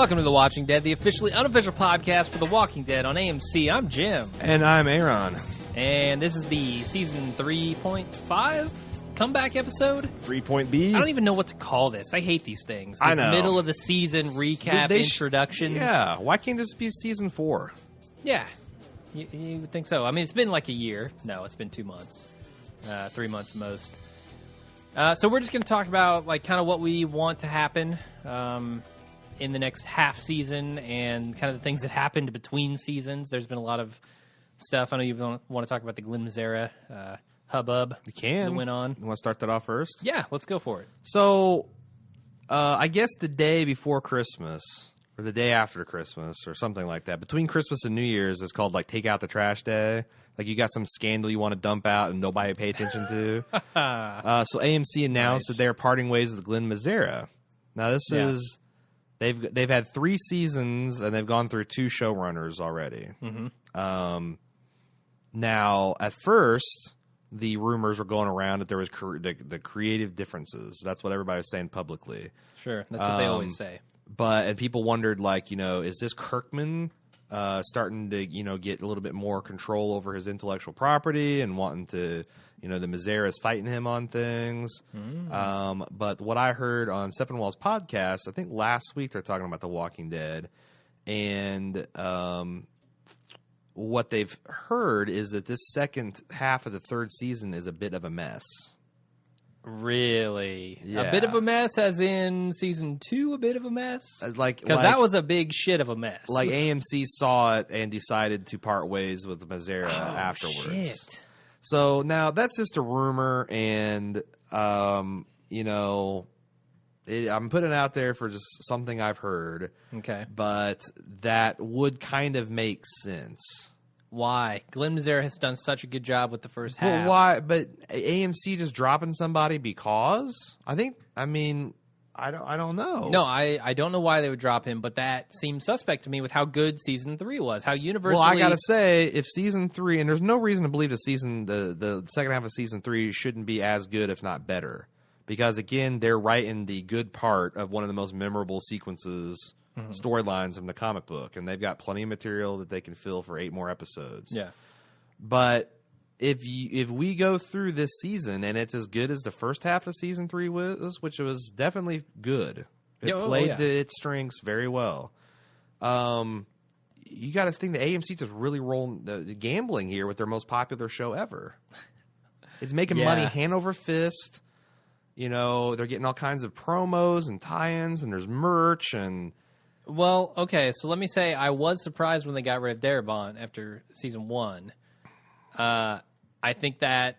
Welcome to The Watching Dead, the officially unofficial podcast for The Walking Dead on AMC. I'm Jim. And I'm Aaron. And this is the season 3.5 comeback episode. 3.B. I don't even know what to call this. I hate these things. I know. Middle of the season recap introductions. Yeah. Why can't it just be season 4? Yeah. You would think so. I mean, it's been like a year. No, it's been 2 months. 3 months most. So we're just going to talk about like kind of what we want to happen in the next half season and kind of the things that happened between seasons. There's been a lot of stuff. I know you want to talk about the Glenn Mazzara hubbub that went on. You want to start that off first? Yeah, let's go for it. So, I guess the day before Christmas, or the day after Christmas, or something like that, between Christmas and New Year's, is called, like, Take Out the Trash Day. Like, you got some scandal you want to dump out and nobody pay attention to. So AMC announced that they're parting ways with Glenn Mazzara. Now, this is... They've had 3 seasons, and they've gone through 2 showrunners already. Mm-hmm. Now, at first, the rumors were going around that there was the creative differences. That's what everybody was saying publicly. Sure, that's what they always say. And people wondered, like, is this Kirkman starting to, get a little bit more control over his intellectual property and wanting to, the Mazzaras fighting him on things. But what I heard on Seppenwall's podcast, I think last week they're talking about The Walking Dead, and what they've heard is that this second half of the 3rd season is a bit of a mess. Really? Yeah. A bit of a mess as in season 2, a bit of a mess? Because that was a big shit of a mess. Like AMC saw it and decided to part ways with Mazzara afterwards. Shit. So now that's just a rumor, and I'm putting it out there for just something I've heard. Okay. But that would kind of make sense. Why? Glenn Mazzara has done such a good job with the first half. Well, why? But AMC just dropping somebody because? I don't know. No, I don't know why they would drop him, but that seems suspect to me with how good season 3 was. How universally. Well, I gotta say, if season 3, and there's no reason to believe the second half of season 3 shouldn't be as good, if not better, because again, they're right in the good part of one of the most memorable sequences, storylines in the comic book, and they've got plenty of material that they can fill for 8 more episodes. Yeah, but if we go through this season and it's as good as the first half of season 3 was, which was definitely good, it played to its strengths very well. You got to think the AMC just really rolling gambling here with their most popular show ever. It's making money hand over fist. They're getting all kinds of promos and tie-ins, and there's merch and. Well, okay, so let me say I was surprised when they got rid of Darabont after season 1. I think that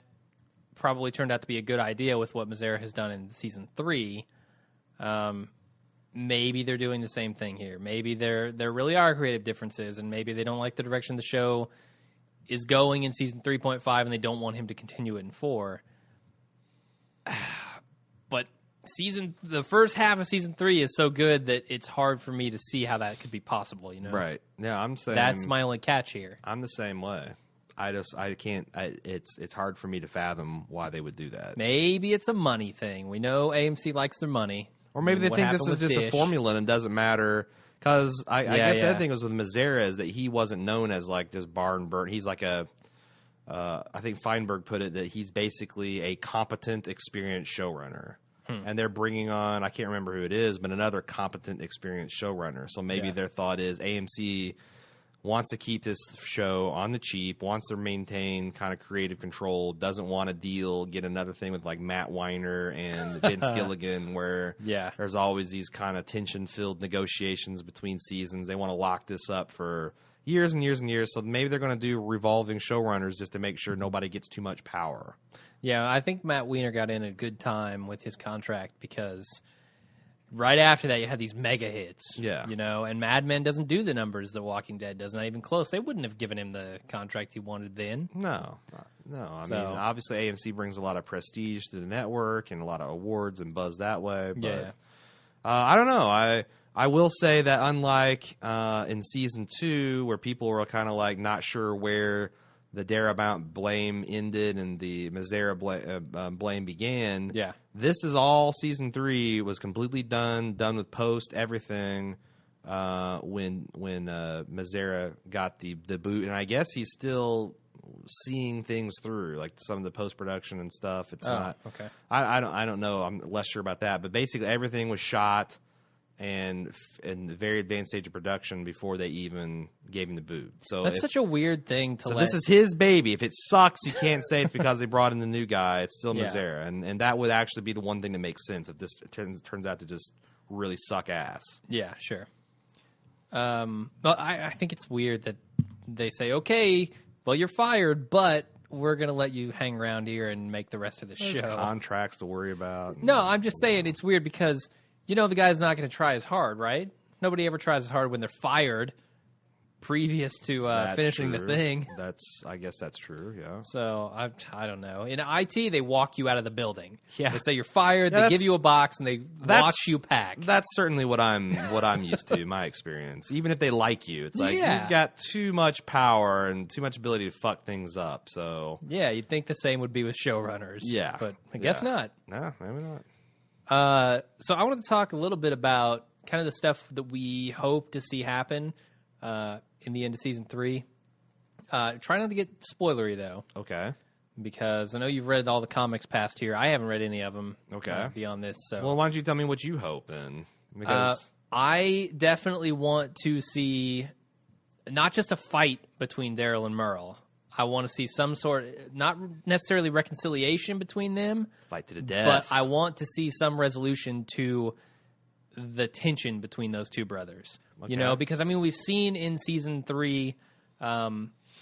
probably turned out to be a good idea with what Mazzara has done in season 3. Maybe they're doing the same thing here. Maybe there really are creative differences, and maybe they don't like the direction the show is going in season 3.5, and they don't want him to continue it in 4. But the first half of season 3 is so good that it's hard for me to see how that could be possible. Right? Yeah, I'm saying that's my only catch here. I'm the same way. I can't. It's hard for me to fathom why they would do that. Maybe it's a money thing. We know AMC likes their money, or maybe they think this is just a formula and it doesn't matter. Because I guess the other thing was with Mazzara is that he wasn't known as like this barn burn. He's like I think Feinberg put it that he's basically a competent, experienced showrunner. And they're bringing on, I can't remember who it is, but another competent, experienced showrunner. So maybe their thought is AMC wants to keep this show on the cheap, wants to maintain kind of creative control, doesn't want to get another thing with like Matt Weiner and Vince Gilligan where there's always these kind of tension-filled negotiations between seasons. They want to lock this up for years and years and years. So maybe they're going to do revolving showrunners just to make sure nobody gets too much power. Yeah, I think Matt Weiner got in a good time with his contract because right after that you had these mega hits. Yeah. And Mad Men doesn't do the numbers that Walking Dead does, not even close. They wouldn't have given him the contract he wanted then. No. I mean, obviously AMC brings a lot of prestige to the network and a lot of awards and buzz that way. But, I don't know. I will say that unlike in season 2 where people were kind of like not sure where the Darabont blame ended and the Mazzara blame began. Yeah, this is all season 3 was completely done with post everything. when Mazzara got the boot, and I guess he's still seeing things through, like some of the post production and stuff. It's not okay. I don't know. I'm less sure about that, but basically everything was shot and in the very advanced stage of production before they even gave him the boot. So that's such a weird thing to. So this is his baby. If it sucks, you can't say it's because they brought in the new guy. It's still Mazzara, and that would actually be the one thing that makes sense if this turns out to just really suck ass. Yeah, sure. Well, I think it's weird that they say, okay, well, you're fired, but we're going to let you hang around here and make the rest of the show. Contracts to worry about. No, I'm just saying it's weird because, the guy's not going to try as hard, right? Nobody ever tries as hard when they're fired previous to finishing the thing. I guess that's true, yeah. So, I don't know. In IT, they walk you out of the building. Yeah. They say you're fired, they give you a box, and they watch you pack. That's certainly what I'm used to, my experience. Even if they like you, it's like you've got too much power and too much ability to fuck things up. So yeah, you'd think the same would be with showrunners. Yeah. But I guess not. No, maybe not. So I wanted to talk a little bit about kind of the stuff that we hope to see happen in the end of season 3. Try not to get spoilery, though. Okay. Because I know you've read all the comics past here. I haven't read any of them. Okay. Beyond this. So. Well, why don't you tell me what you hope, then? Because I definitely want to see not just a fight between Daryl and Merle. I want to see some sort, not necessarily reconciliation between them. Fight to the death. But I want to see some resolution to the tension between those two brothers. Okay. Because, we've seen in season 3,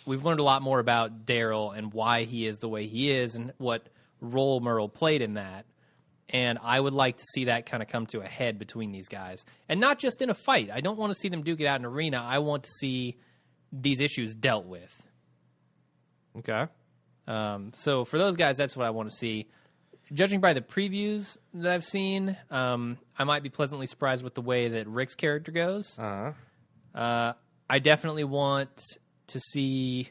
we've learned a lot more about Daryl and why he is the way he is and what role Merle played in that. And I would like to see that kind of come to a head between these guys. And not just in a fight. I don't want to see them duke it out in an arena. I want to see these issues dealt with. Okay. So for those guys, that's what I want to see. Judging by the previews that I've seen, I might be pleasantly surprised with the way that Rick's character goes. I definitely want to see.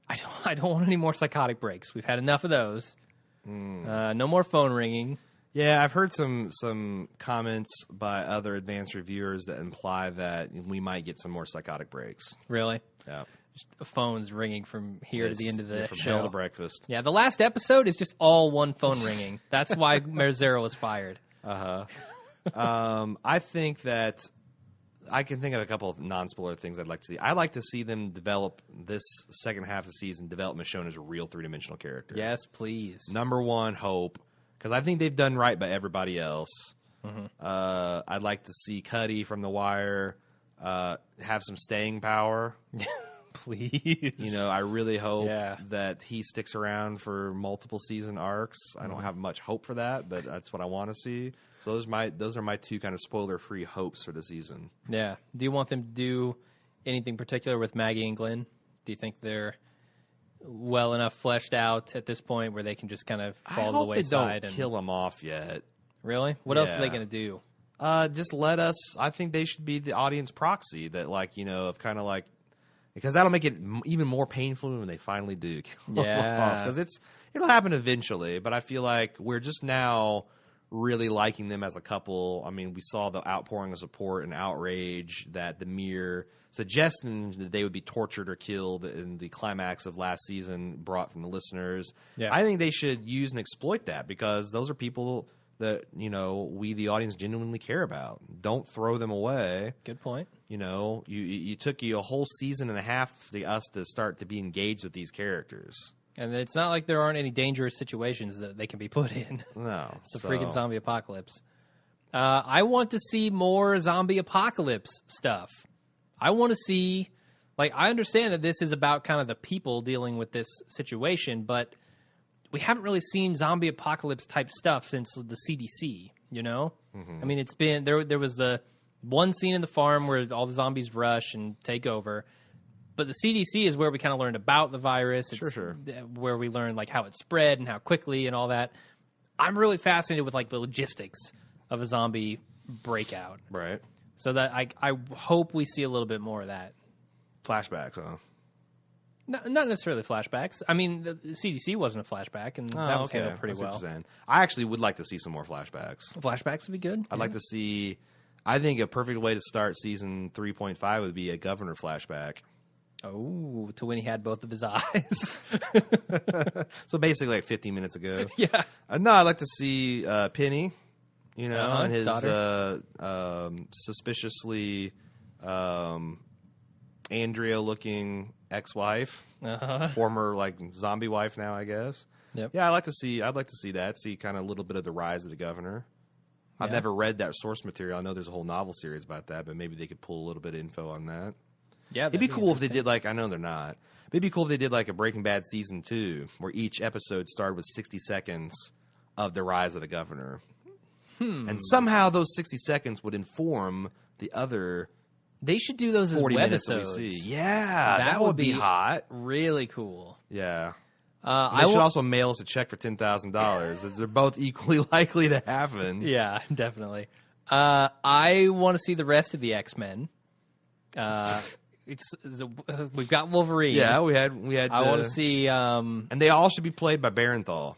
I don't want any more psychotic breaks. We've had enough of those. No more phone ringing. Yeah, I've heard some comments by other advanced reviewers that imply that we might get some more psychotic breaks. Really? Yeah. Just phones ringing from here to the end of the from show. hell to breakfast. Yeah, the last episode is just all one phone ringing. That's why Mazzara was fired. I think that I can think of a couple of non-spoiler things I'd like to see. I'd like to see them develop this second half of the season, develop Michonne as a real three-dimensional character. Yes, please. Number one, Hope, because I think they've done right by everybody else. I'd like to see Cuddy from The Wire have some staying power. Please. I really hope that he sticks around for multiple season arcs. I don't have much hope for that, but that's what I want to see. So those are my two kind of spoiler-free hopes for the season. Yeah. Do you want them to do anything particular with Maggie and Glenn? Do you think they're well enough fleshed out at this point where they can just kind of fall to the wayside? I hope they don't kill them off yet. Really? What else are they going to do? Just let us. I think they should be the audience proxy that, of kind of like. Because that'll make it even more painful when they finally do kill them off. Because it'll happen eventually, but I feel like we're just now really liking them as a couple. I mean, we saw the outpouring of support and outrage that the mere suggestion that they would be tortured or killed in the climax of last season brought from the listeners. Yeah. I think they should use and exploit that because those are people that, we, the audience, genuinely care about. Don't throw them away. Good point. You took you a whole season and a half for us to start to be engaged with these characters. And it's not like there aren't any dangerous situations that they can be put in. No. It's a freaking zombie apocalypse. I want to see more zombie apocalypse stuff. I want to see... I understand that this is about kind of the people dealing with this situation, but we haven't really seen zombie apocalypse type stuff since the CDC, I mean, it's been... There was the one scene in the farm where all the zombies rush and take over. But the CDC is where we kind of learned about the virus. It's sure. Where we learned how it spread and how quickly and all that. I'm really fascinated with the logistics of a zombie breakout. Right. So that I hope we see a little bit more of that. Flashbacks, huh? Not necessarily flashbacks. I mean, the CDC wasn't a flashback, and that was handled pretty well. I actually would like to see some more flashbacks. Flashbacks would be good. I'd like to see... I think a perfect way to start season 3.5 would be a governor flashback. Oh, to when he had both of his eyes. So basically like 15 minutes ago. Yeah. No, I'd like to see Penny, and his suspiciously Andrea-looking ex-wife, former like zombie wife now, I guess. Yep. Yeah, I'd like to see that. See kind of a little bit of the rise of the governor. I've never read that source material. I know there's a whole novel series about that, but maybe they could pull a little bit of info on that. Yeah, it'd be cool if they did I know they're not. But it'd be cool if they did like a Breaking Bad season 2, where each episode started with 60 seconds of the rise of the governor, and somehow those 60 seconds would inform the other. They should do those as 40 minutes webisodes. that we see. Yeah, that would be hot. Really cool. Yeah. They should also mail us a check for $10,000. They're both equally likely to happen. Yeah, definitely. I want to see the rest of the X-Men. We've got Wolverine. Yeah, we had. I want to see, and they all should be played by Barenthal.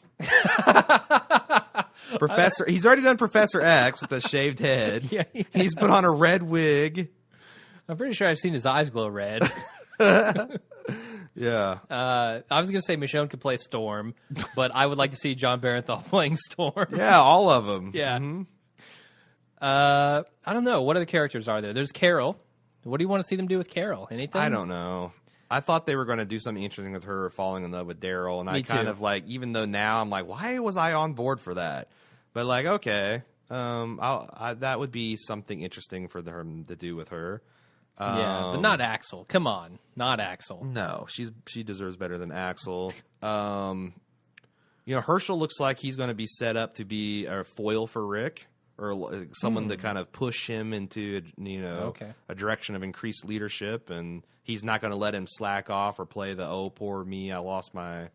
Professor. He's already done Professor X with a shaved head. Yeah. He's put on a red wig. I'm pretty sure I've seen his eyes glow red. Yeah. I was going to say Michonne could play Storm, but I would like to see John Barenthal playing Storm. Yeah, all of them. Yeah. Mm-hmm. I don't know. What other characters are there? There's Carol. What do you want to see them do with Carol? Anything? I don't know. I thought they were going to do something interesting with her falling in love with Daryl, and I kind of like, even though now I'm like, why was I on board for that? But like, okay, that would be something interesting for them to do with her. Yeah, but not Axel. Come on, not Axel. No, she deserves better than Axel. Herschel looks like he's going to be set up to be a foil for Rick, or someone to kind of push him into a direction of increased leadership, and he's not going to let him slack off or play the "oh poor me, I lost my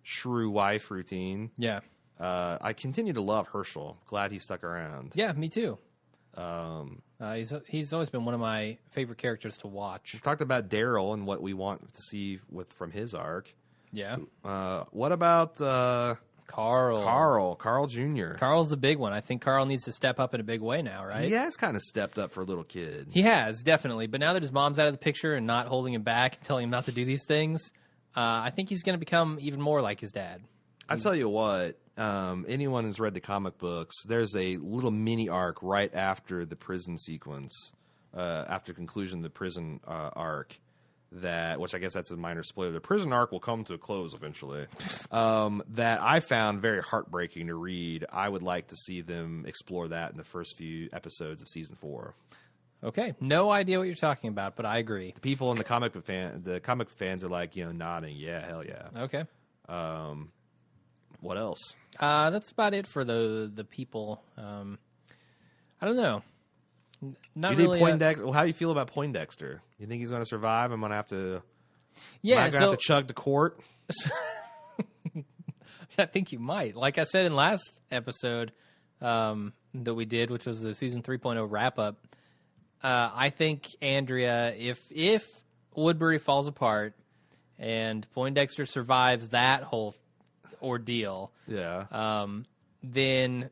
shrew wife" routine. Yeah, I continue to love Herschel. Glad he stuck around. Yeah, me too. He's always been one of my favorite characters to watch. We talked about Daryl and what we want to see from his arc. Yeah. What about Carl? Carl Jr. Carl's the big one. I think Carl needs to step up in a big way now, right? He has kind of stepped up for a little kid. He has, definitely. But now that his mom's out of the picture and not holding him back and telling him not to do these things, I think he's going to become even more like his dad. I tell you what, anyone who's read the comic books, there's a little mini arc right after the prison sequence, after conclusion of the prison arc, which I guess that's a minor spoiler. The prison arc will come to a close eventually. That I found very heartbreaking to read. I would like to see them explore that in the first few episodes of season 4. Okay, no idea what you're talking about, but I agree. The people in the comic fans are like, nodding, yeah, hell yeah. Okay. What else? That's about it for the people. I don't know. Not you really. Poindexter? How do you feel about Poindexter? You think he's going to survive? I'm going to have to. Yeah, am I going to have to chug to court? I think you might. Like I said in last episode that we did, which was the season 3.0 wrap up. I think Andrea, if Woodbury falls apart and Poindexter survives that whole ordeal, then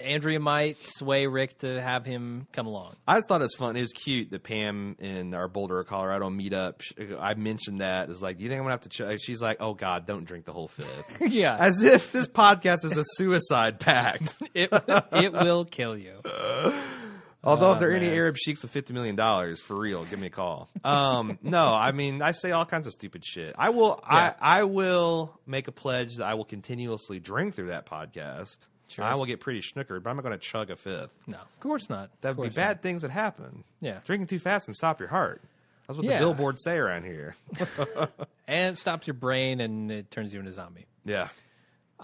Andrea might sway Rick to have him come along. I just thought it was fun. It was cute that Pam in our Boulder, Colorado meetup, I mentioned that. It's like, do you think I'm going to have to she's like, oh, God, don't drink the whole fifth. Yeah. As if this podcast is a suicide pact. It will kill you. Although if there are any Arab sheiks with $50 million, for real, give me a call. No, I mean, I say all kinds of stupid shit. I will make a pledge that I will continuously drink through that podcast. Sure. I will get pretty schnookered, but I'm not going to chug a fifth. No, of course not. That would be bad things that happen. Yeah. Drinking too fast can stop your heart. That's what the billboards say around here. And it stops your brain and it turns you into a zombie. Yeah.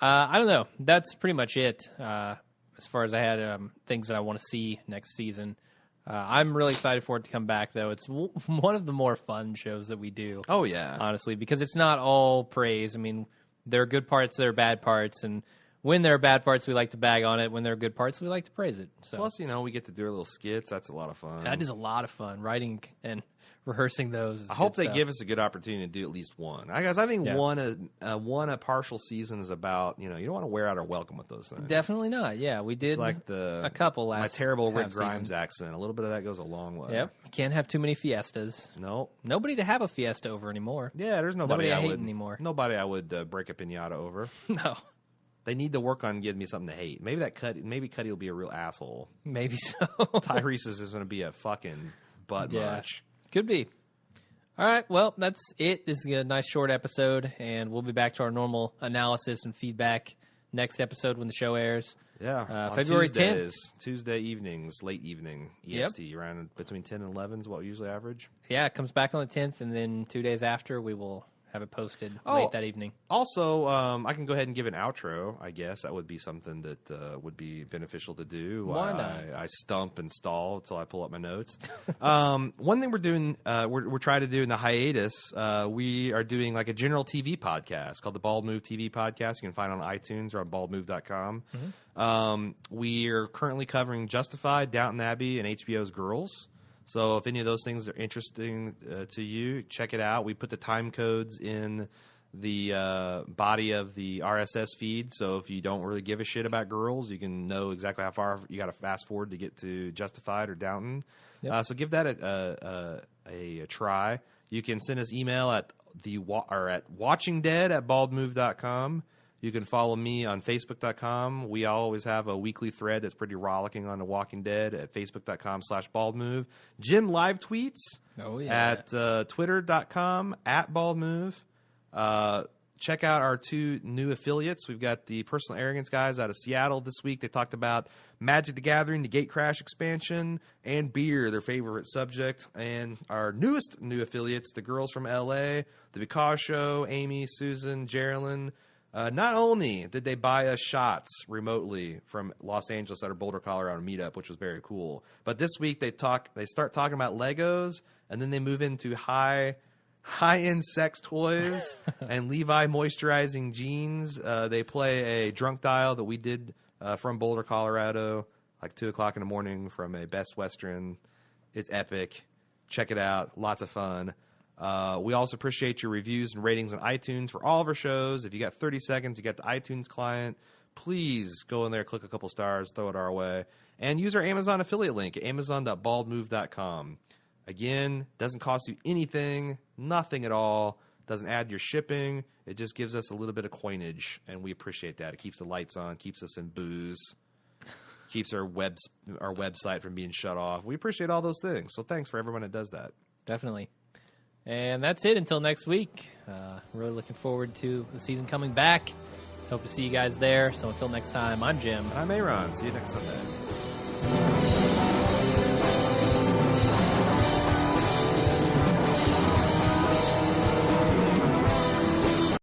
I don't know. That's pretty much it. As far as I had things that I want to see next season. I'm really excited for it to come back, though. It's one of the more fun shows that we do. Oh, yeah. Honestly, because it's not all praise. I mean, there are good parts, there are bad parts, and when there are bad parts, we like to bag on it. When there are good parts, we like to praise it. So. Plus, we get to do our little skits. That's a lot of fun. That is a lot of fun, writing and rehearsing those. I hope they give us a good opportunity to do at least one. I think one a partial season is about, you don't want to wear out our welcome with those things. Definitely not. Yeah, we did like a couple last my terrible Rick Grimes accent. A little bit of that goes a long way. Yep. Can't have too many fiestas. No. Nobody to have a fiesta over anymore. Yeah, there's nobody I hate would anymore. Nobody I would break a piñata over. No. They need to work on giving me something to hate. Maybe Cuddy will be a real asshole. Maybe so. Tyrese is going to be a fucking butt much. Could be. All right, well, that's it. This is a nice short episode, and we'll be back to our normal analysis and feedback next episode when the show airs. Yeah, February 10th. Tuesday evenings, late evening, EST, around between 10 and 11 is what we usually average. Yeah, it comes back on the 10th, and then 2 days after, we will have it posted late that evening. Also, I can go ahead and give an outro, I guess. That would be something that would be beneficial to do. Why not? I stump and stall until I pull up my notes. One thing we're doing, we're trying to do in the hiatus, we are doing like a general TV podcast called the Bald Move TV Podcast. You can find it on iTunes or on baldmove.com. Mm-hmm. We are currently covering Justified, Downton Abbey, and HBO's Girls. So if any of those things are interesting to you, check it out. We put the time codes in the body of the RSS feed. So if you don't really give a shit about Girls, you can know exactly how far you got to fast forward to get to Justified or Downton. Yep. So give that a try. You can send us email at watchingdead@baldmove.com. You can follow me on Facebook.com. We always have a weekly thread that's pretty rollicking on The Walking Dead at Facebook.com/BaldMove. Jim live tweets at Twitter.com @BaldMove. Check out our 2 new affiliates. We've got the Personal Arrogance guys out of Seattle this week. They talked about Magic the Gathering, the Gatecrash expansion, and beer, their favorite subject. And our newest new affiliates, the girls from LA, The Because Show, Amy, Susan, Geraldine. Not only did they buy us shots remotely from Los Angeles at our Boulder, Colorado meetup, which was very cool, but this week they start talking about Legos, and then they move into high-end sex toys and Levi moisturizing jeans. They play a drunk dial that we did from Boulder, Colorado, like 2 o'clock in the morning from a Best Western. It's epic. Check it out. Lots of fun. We also appreciate your reviews and ratings on iTunes for all of our shows. If you got 30 seconds, you got the iTunes client, please go in there, click a couple stars, throw it our way, and use our Amazon affiliate link at amazon.baldmove.com. Again, doesn't cost you anything, nothing at all. Doesn't add your shipping. It just gives us a little bit of coinage, and we appreciate that. It keeps the lights on, keeps us in booze, keeps our website from being shut off. We appreciate all those things. So thanks for everyone that does that. Definitely. And that's it until next week. Really looking forward to the season coming back. Hope to see you guys there. So until next time, I'm Jim. I'm Aaron. See you next Sunday.